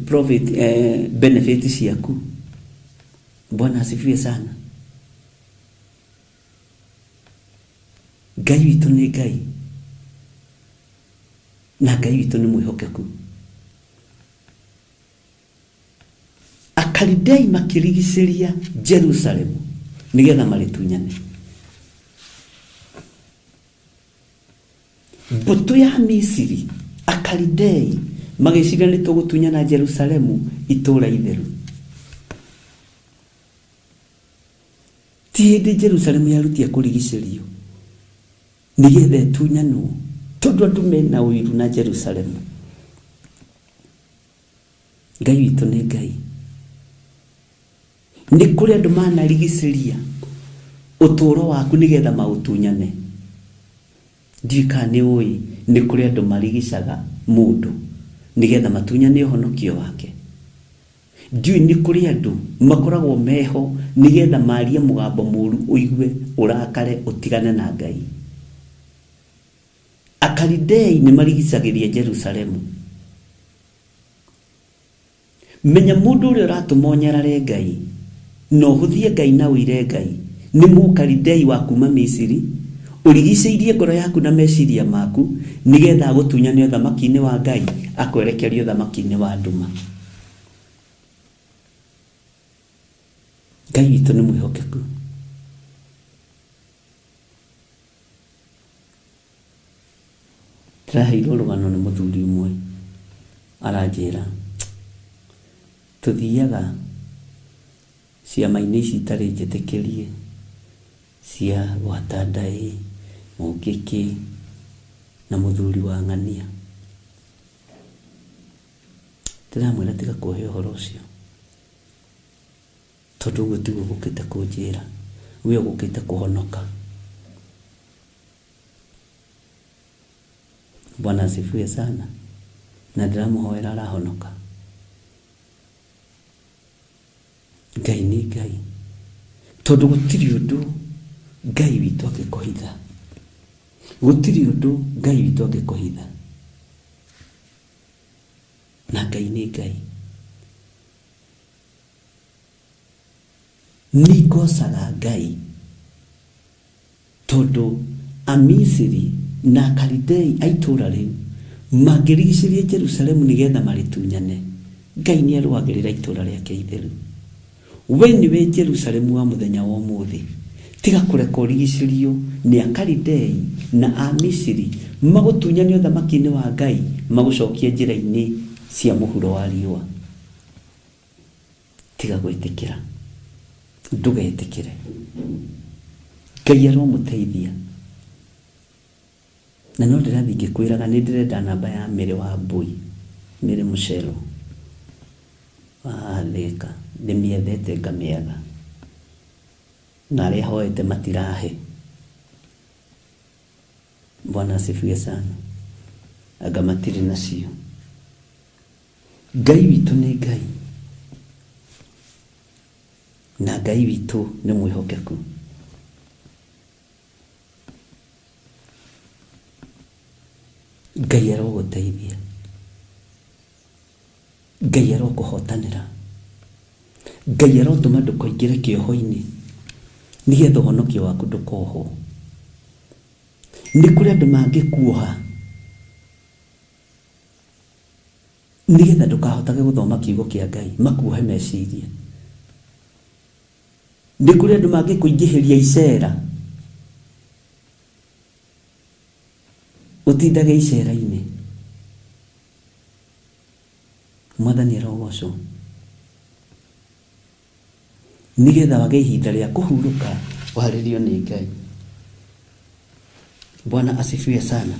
profit benefit ciaku. Bwana asifiwe sana. Ngai witũ nĩ Ngai. Na Ngai witũ nĩ mwĩhokeku. Akalidei makĩrigicĩria Jerusalemu nĩgetha marĩtunyane. Mbũtũ ya Misiri, Akalidei magĩciria nĩ tũgũtunyana Jerusalemu itũũra itheru. Ti hĩndĩ Jerusalemu yarutia kũrigicĩrio. nigethe tunyano tondu andu mena uiru na Jerusalemu. Ngai witũ nĩ Ngai. Nĩ kũrĩ andũ manarigicĩria ũtũũro waku nigetha maũtunyane. Ndiũĩ kana nĩ ũĩ nĩ kũrĩ andũ marigicaga mũndũ nigetha matunyane ũhonokio wake. Ndiũĩ nĩ kũrĩ andũ makoragwo meho nigetha marie mũgambo mũru ũigue ũrakare ũtigane na Ngai. Akalidei nĩ marigicagĩria Jerusalemu. Menya mũndũ ũrĩa ũratũma ũnyarare Ngai na ũhũthie Ngai na ũire Ngai nĩ Mũkalidei wa kuma Misiri, ũrigicĩirie ngoro yaku na meciria maku nigetha agũtunyane ũthamaki-inĩ wa Ngai akwerekerie ũthamaki-inĩ wa nduma. Ngai witũ nĩ mwĩhokeku. Tũraheirwo rũgano nĩ mũthuri ũmwe aranjĩra tuthiaga ciama-inĩ ici itarĩ njĩtĩkĩrie cia gwata ndaĩ, mũngĩkĩ na mũthuri wa ng'ania. Ndĩramwĩra tiga kũhe ũhoro ũcio tondu ũguo tiguo ũgũkĩte kũnjĩra, we ũgũkĩte kũhonoka. Bwana asifiwe sana, na ndĩramũhoera arahonoka. Ngai nĩ Ngai, tondu gũtirĩ ũndũ Ngai witũ angĩkũhitha. Gũtirĩ ũndũ Ngai witũ angĩkũhitha. Na Ngai nĩ Ngai. Nĩ ngocaga Ngai tondu Amisiri na Akalidei a itũũra rĩu mangĩrigicĩria Jerusalemu nigetha marĩtunyane, Ngai nĩ arũagĩrĩra itũũra rĩake itheru. We nĩwe Jerusalemu wa mũthenya wa ũmũthĩ. Tiga kũreka ũrigicĩrio nĩ Akalidei na Amisiri magũtunyane ũthamaki-inĩ wa Ngai, magũcokie njĩra-inĩ cia mũhuro wa riũa. Tiga gwĩtĩkĩra, ndũgetĩkĩre. Ngai aromũteithia. Na no ndĩrathiĩ ngĩkwĩraga nĩ ndĩrenda namba ya Mĩrĩ wa Mbui, Mĩrĩ Mũcero wa Thĩka. Ndĩmĩethete ngamĩetha, na arĩa hoete matirahe. Bwana asifiwe sana. Anga matirĩ nacio. Ngai witũ nĩ Ngai, na Ngai witũ nĩ mwĩhokeku. Ngai arogũteithia, Ngai arokũhotanĩra, Ngai arotũma ndũkaingĩre kĩoho-inĩ nigetha ũhonokio waku ndũkohwo. Nĩ kũrĩ andũ mangĩkuoha nigetha ndũkahotage gũthoma kiugo kĩa Ngai, makuohe meciria. Nĩ kũrĩ andũ mangĩkũingĩhĩria icera ũtindage icera-inĩ. Mwathani arogocwo nigetha wage ihinda rĩa kũhurũka warĩrio nĩ Ngai. Bwana asifiwe sana.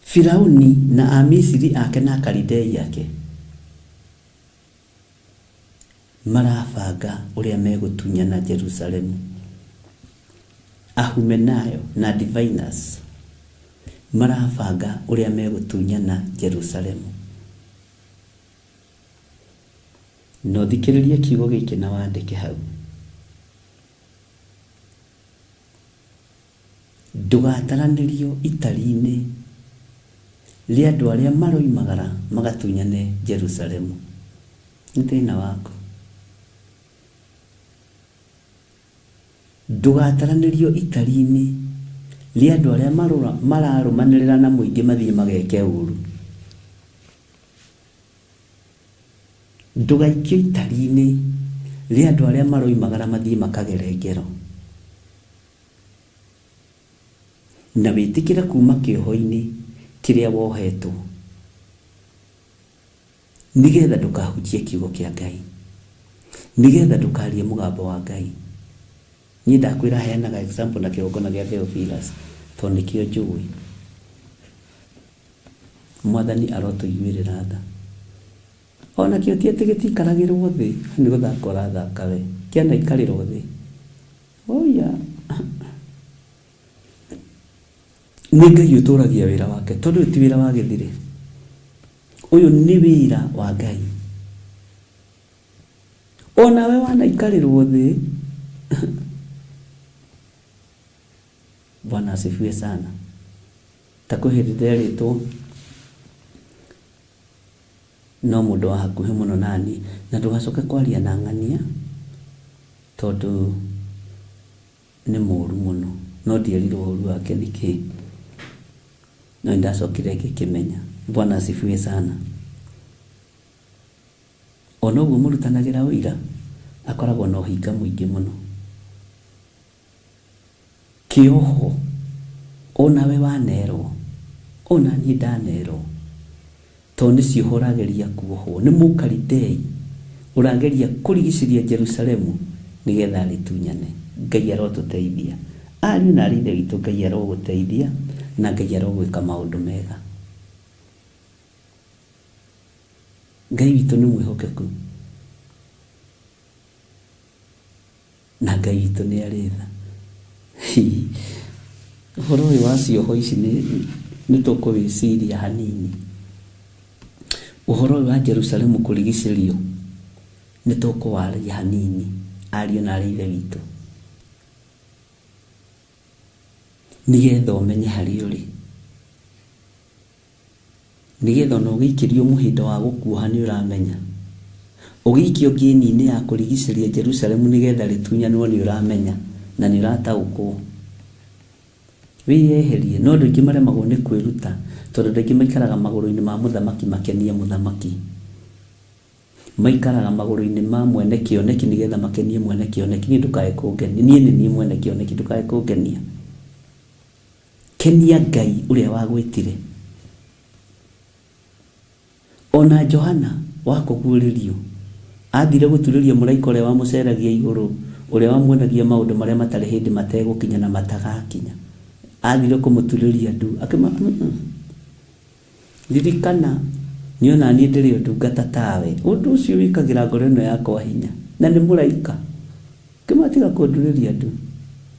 Firauni na Amisiri ake na Akalidei yake marabanga ũrĩa megũtunyana Jerusalemu. Ahumenayo na diviners marabanga ũrĩa megũtunyana Jerusalemu. No thikĩrĩria kiugo gĩkĩ na wandĩke hau. Ndũgataranĩrio itari-inĩ rĩa andũ arĩa maroimagara magatunyane Jerusalemu. Nĩ thĩna waku. Ndũgataranĩrio itari-inĩ rĩa andũ arĩa mararũmanĩrĩra na mũingĩ mathiĩ mageke ũru. Ndũgaikio itari-inĩ rĩa andũ arĩa maroimagara mathiĩ makagere ngero. Na wĩtĩkĩre kuma kĩoho-inĩ kĩrĩa wohetwo nigetha ndũkahunjie kiugo kĩa Ngai. nigetha ndukarie mugambo wa Ngai. Ni ndakwira heanaga example na kĩgongona gĩa Theophilus tondũ nĩkĩo njũĩ. Mwathani arotũiguĩrĩra tha. Ona kĩo ti atĩ gĩtikaragĩrwo thĩ, nĩ gũthaka ũrathaka we, kĩana ikarĩrwo thĩ. Oya, nĩ Ngai ũtũragia wĩra wake, tondũ ũyũ ti wĩra wa gĩthirĩ. Ũyũ nĩ wĩra wa Ngai. Ona we wanaikarĩrwo thĩ. Bwana asifiwe sana. Takuhĩrĩria rĩtũ no mũndũ wa hakuhĩ mũno nani, na ndũgacoke kwaria na ng'ania tondũ nĩ mũũru mũno, no ndierirwo ũũru wake nĩkĩ, no ndacokire ngĩkĩmenya. Bwana asifiwe sana. Ona ũguo mũrutanagĩra ũira akoragwo na ũhinga mũingĩ mũno. Kĩoho ona we wanerwo, ona niĩ ndanerwo, tondũ nĩcio ũragĩria kuohwo nĩ Mũkalidei, ũrageria kũrigicĩria Jerusalemu nĩgetha rĩtunyane. Ngai arotũteithia. Ariũ na arĩ witũ, Ngai arogũteithia na Ngai arogwĩka maũndũ mega. Ngai witũ nĩ mwĩhokeku na Ngai witũ nĩ arĩ tha. Ũhoro ũyũ wa cioho ici nĩ tũkũwĩciria hanini. Ũhoro ũyũ wa Jerusalemu kũrigicĩrio nĩ tũkũwaria hanini, ariũ na arĩ ithe witũ, nigetha ũmenye harĩa ũrĩ, nigetha ona ũgĩikĩrio mũhĩndo wa gũkuoha nĩ ũramenya, ũgĩikio ngĩni-inĩ ya kũrigicĩria Jerusalemu nĩgetha rĩtunyanwo nĩ ũramenya na nĩ ũrataũkwo. Wĩyeherie. No andũ aingĩ maremagwo nĩ kwĩruta tondũ andũ aingĩ maikaraga magũrũ-inĩ ma mũthamaki makenie mũthamaki, maikaraga magũrũ-inĩ ma mwene kĩoneki nĩgetha makenie mwene kĩoneki. Niĩ ndũkae kũngenia, niĩ nĩ niĩ mwene kĩoneki, ndũkae kũngenia. Kenia Ngai ũrĩa wagwĩtire. Ona Johana wa kũguũrĩrio athire gũturĩria mũraika ũrĩa wamũceragia igũrũ, ũrĩa wamuonagia maũndũ marĩa matarĩ hĩndĩ mategũkinya na matagakinya, athire kũmũturĩria ndu akĩma ririkana niĩ ona niĩ ndĩrĩ ũtungata tawe. Ũndũ ũcio wĩkagĩra ngoro ĩno yakwa hinya, na nĩ mũraika. Kĩmatiga kũndurĩria ndu,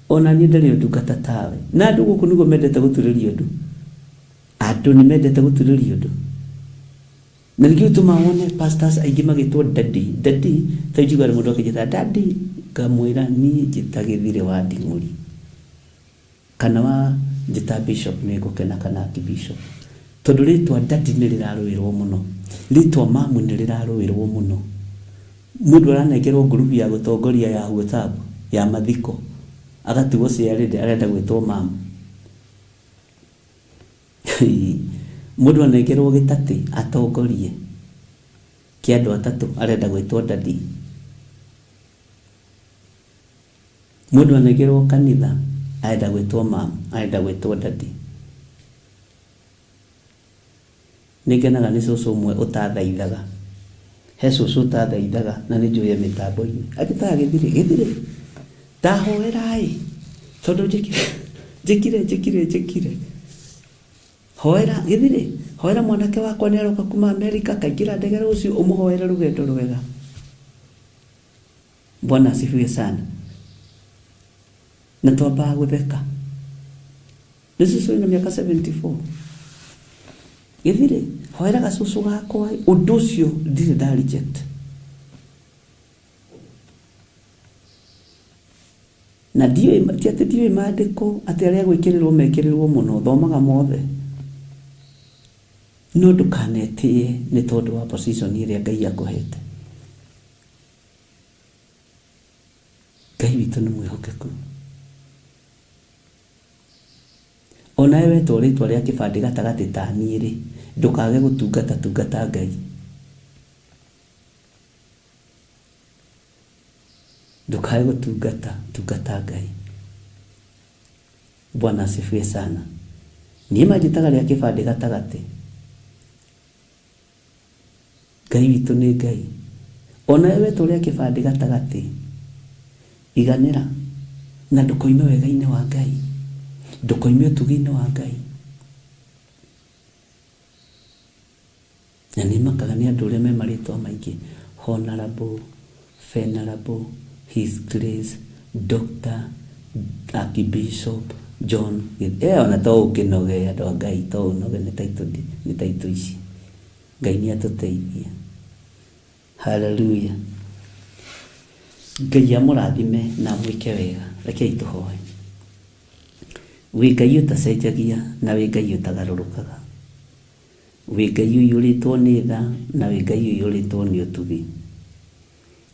ona niĩ ndĩrĩ ũtungata tawe. Na andũ gũkũ nĩguo mendete gũturĩrio ndu, andũ nĩ mendete gũturĩrio ndu. Na nĩkĩo ũtũma wone pastors aingĩ magĩtwo daddy. Daddy ta ijiga mũndũ akĩnjĩta daddy, ngamwĩra niĩ njĩta Gĩthirĩ wa Nding'ũri, kana wa njĩta bishop nĩ ngũkena, kana archbishop, tondũ rĩtwa daddy nĩ rĩrarũĩrwo mũno, rĩtwa mamu nĩ rĩrarũĩrwo mũno. Mũndũ aranengerwo ngurubu ya gũtongoria ya WhatsApp ya mathiko, agatigwo ciarĩndĩ arenda gwĩtwo mamu. Mũndũ anengerwo gĩtatĩ atongorie kĩa andũ atatũ, arenda gwĩtwo daddy. Mũndũ anengerwo kanitha arenda gwĩtwo mamu, arenda gwĩtwo daddy. Nĩngenaga nĩ cũcũ ũmwe ũtathaithaga, he cũcũ ũtathaithaga na nĩ njũĩ mĩtambo-inĩ, agĩtaga Gĩthirĩ, ndahoera-ĩ, tondũ njĩkire hoera Gĩthirĩ, hoera mwanake wakwa nĩ aroka kuma Amerika, kaingĩra ndege rũciũ, ũmũhoere rũgendo rwega. Bwana asifiwe sana. Na twambaga gũtheka. Nĩ cũcũ wĩna mĩaka 74. Gĩthirĩ, hoera gacũcũ gakwa. Ũndũ ũcio ndirĩ nda reject. Na ti atĩ ndiũĩ maandĩko atĩ arĩa gwĩkĩrĩrwo mekĩrĩrwo mũno, thomaga mothe. No ndũkanetĩye nĩ tondũ wa position ĩrĩa Ngai akũhete. Ngai witũ nĩ mwĩhokeku. Ona we wetwo rĩtwa rĩa kĩbandĩ gatagatĩ ta niĩ-rĩ, ndũkage gũtungata Ngai. Ndũkage gũtungata Ngai. Bwana asifiwe sana. Niĩ manjĩtaga rĩa kĩbandĩ gatagatĩ. Ngai witũ nĩ Ngai. ona wewe tũrĩa kĩbandĩ gatagatĩ iganĩra na ndũkoime wega-inĩ wa Ngai, ndũkoime ũtugi-inĩ wa Ngai. Na nĩ makaga nĩ andũ ũrĩa me marĩtwa maingĩ: Honorable, Venerable, His Grace, Dr. Archbishop John. Ona to ũkĩnoge andũ a Ngai, to ũnoge nĩ taitũ ici. Ngai nĩ atũteithie. Hallelujah. Ngai amũrathime na mwĩke wega. Rekei tũhoe. Wĩ Ngai ũtacenjagia na wĩ Ngai ũtagarũrũkaga. Wĩ Ngai ũiyũrĩtwo nĩ tha na wĩ Ngai ũiyũrĩtwo nĩ ũtugi.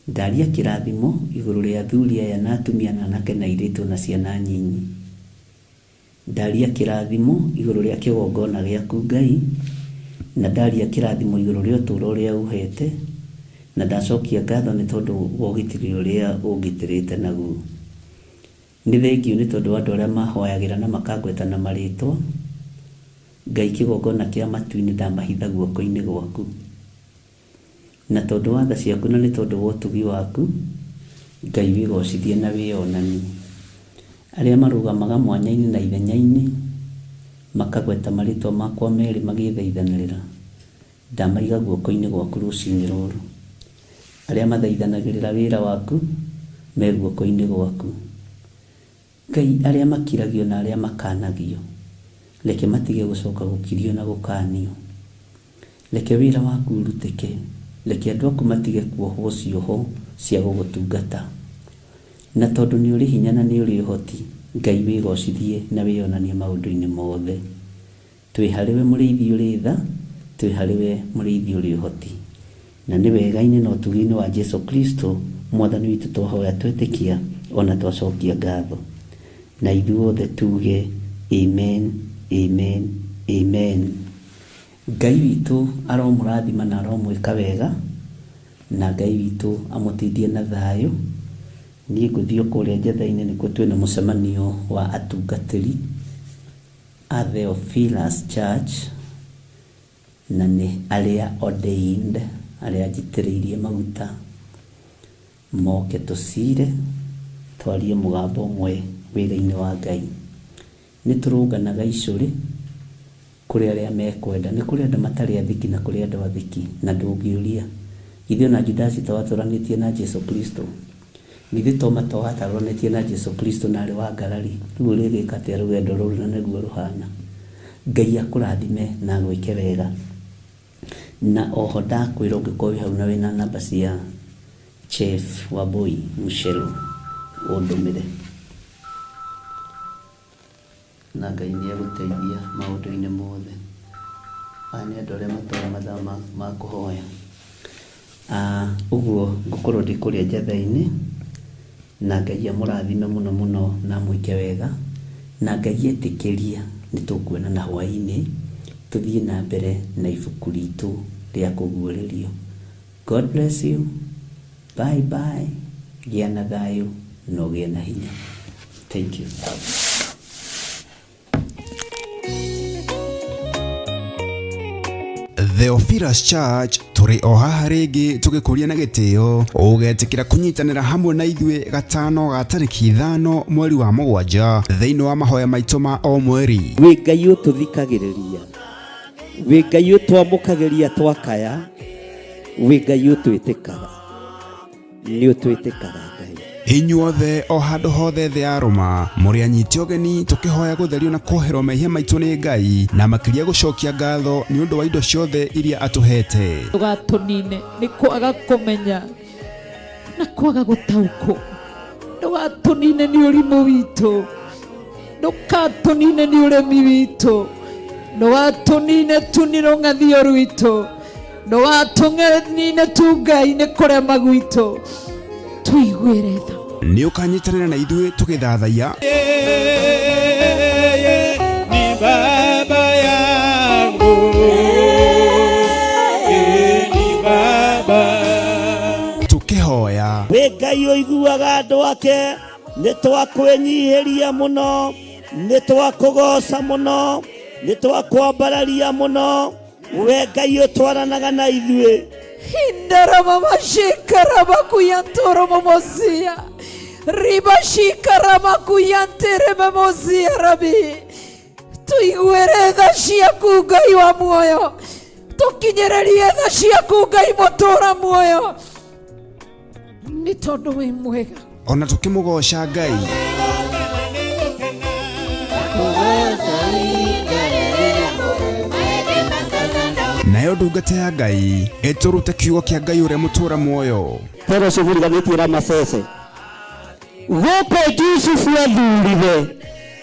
Ndaria kĩrathimo igũrũ rĩa athuri aya na atumia na anake na airĩtu na ciana nyinyi. Ndaria kĩrathimo igũrũ rĩa kĩgongona gĩaku Ngai, na ndaria kĩrathimo igũrũ rĩa ũtũũro ũrĩa ũhete, na ndacokia ngatho nĩ tondũ wa ũgitĩri ũrĩa ũngitĩrĩte naguo. Nĩ thengiũ nĩ tondũ wa andũ arĩa mahoyagĩra na makangweta na marĩtwa. Ngai kĩgongona kĩa matu-inĩ ndamahitha guoko-inĩ gwaku. Na tondũ wa tha ciaku na nĩ tondũ wa ũtugi waku, Ngai wĩgocithie na wĩonanie. Arĩa marũgamaga mwanya-inĩ na ithenya-inĩ makagweta marĩtwa makwa merĩ magĩthaithanĩrĩra, ndamaiga guoko-inĩ gwaku rũcinĩ rũrũ. Arĩa mathaithanagĩrĩra wĩra waku me guoko-inĩ gwaku. Ngai, arĩa makiragio na arĩa makanagio, reke matige gũcoka gũkirio na gũkanio. Reke wĩra waku ũrutĩke, reke andũ aku matige kuohwo cioho cia gũgũtungata. Na tondũ nĩ ũrĩ hinya na nĩ ũrĩ ũhoti, Ngai wĩgocithie na wĩonanie maũndũ-inĩ mothe. Twĩ harĩwe mũrĩithi ũrĩ tha, twĩ harĩwe mũrĩithi ũrĩ ũhoti. Na nĩ wega-inĩ na ũtugi-inĩ wa Jesu Kristo Mwathani witũ twahoya twetĩkia ona twacokia ngatho. Na ithuothe tuge amen, amen, amen. Ngai witũ aromũrathima na aromwĩka wega, na Ngai witũ amũteithie na thayũ. Niĩ ngũthiĩ kũrĩa njatha-inĩ nĩkuo twĩna mũcemanio wa atungatĩri a Theophilus Church, na nĩ arĩa ordained, arĩa njitĩrĩirie maguta. Moke tũcire, twarie mũgambo ũmwe wĩra-inĩ wa Ngai. Nĩ tũrũnganaga icũrĩ kũrĩ arĩa mekwenda. Nĩ kũrĩ andũ matarĩ athiki na kũrĩ andũ athiki, na ndũngĩũria ithuĩ na Judasi twatũranĩtie na Jesu Kristo. Githĩ Toma twatũranĩtie na Jesu Kristo na arĩ wa ngarari. Rĩu rĩgĩka atĩa rũgendo rũrũ na nĩguo rũhana? Ngai akũrathime na agwĩke wega. Na oho ndakwĩra ũngĩkorwo wĩ hau na wĩna namba cia Chef Wambui Muchelo ũndũmĩre, na Ngai nĩ egũteithia maũndũ-inĩ mothe. Aya nĩ andũ arĩa matũũra mathaa ma kũhoya. Ũguo ngũkorwo ndĩ kũrĩa njatha-inĩ, na Ngai amũrathime mũno mũno na mwĩke wega, na Ngai etĩkĩria nĩ tũkuonana hwaĩ-inĩ, tũthiĩ na mbere na ibuku ritũ rĩa kũguũrĩrio. God bless you. Bye bye. Gĩa na thayũ na ũgĩe na hinya. Thank you. Theophilus Church tũrĩ o haha rĩngĩ tũgĩkũria na gĩtĩo. Ũgetĩkĩra kũnyitanĩra hamwe na ithuĩ gatano ga tarĩki 5 mweri wa 7 thĩinĩ wa mahoya maitũ ma o mweri. Wĩ Ngai ũtũthikagĩrĩria, wĩ Ngai ũtwamũkagĩria twakaya, wĩ Ngai ũtwĩtĩkaga, nĩ ũtwĩtĩkaga Ngai. Inyuothe o handũ hothe thĩ ya Roma mũrĩ anyiti ũgeni tũkĩhoya gũtherio na kũoherwo mehia maitũ nĩ Ngai, na makĩria gũcokia ngatho nĩ ũndũ wa indo ciothe iria atũhete. Ndũgatũnine nĩ kwaga kũmenya na kwaga gũtaũkwo. Ndũgatũnine nĩ ũrimũ witũ, ndũgatũnine nĩ ũremi witũ, ndũgatũnine tu nĩ rũng'athio rwitũ, ndũgatũnine tu Ngai nĩ kũrema gwitũ. Tuiguĩre tha. Nĩ ũkanyitanĩra na ithuĩ tũgĩthathaiya. Ni baba yangu, ni baba. Tũkĩhoya. Wĩ Ngai ũiguaga andũ ake, nĩ twakwĩnyihĩria mũno, nĩ twakũgoca mũno, nĩ twakwambararia mũno. Wĩ Ngai ũtwaranaga na ithuĩ, Hindara mama shikara makuyantoro momozia. Riba shikara makuyantere momozia rabi. Tuiguere tha ciaku Ngai wa muoyo. Tukinyererie tha ciaku Ngai motora muoyo. Ni tondu wi mwega. Ona tukimugoca Ngai. Nayo ndungata ya Ngai iturute kiugo kia Ngai uria mutura muoyo. Pero shughuli ganitira masese. Goko Yusufu athurire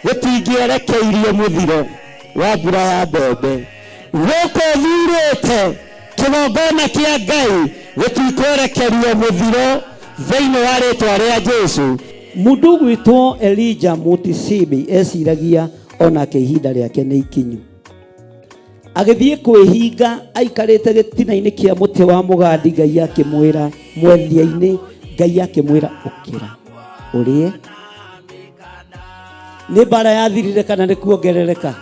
gutingierekeirie muthiro wa mbura ya mbembe. Goko thurite kigongona kia Ngai gutikwerekeria muthiro thĩinĩ wa rĩtwa rĩa Jesu. Mũndũ gwĩtwo Elija Mutisimi eciragia onake ihinda rĩake nĩ ikinyu. Agĩthiĩ kwĩhinga aikarĩte gĩtina-inĩ kĩa mũtĩ wa mũgandi, Ngai akĩmwĩra mwethia-inĩ, Ngai akĩmwĩra ũkĩra ũrĩe. Nĩ mbara yathirire kana nĩ kuongerereka?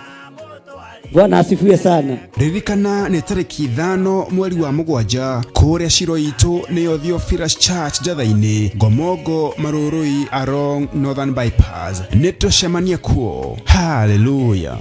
Bwana asifiwe sana. Ririkana nĩ tarĩki 5 mweri wa mũgwanja kũrĩa ciro itu nĩyo Theophilus Church Njatha-inĩ, Ngomongo, Marũrũi, Arong, Northern Bypass. Nĩtũcemanie kuo. Hallelujah.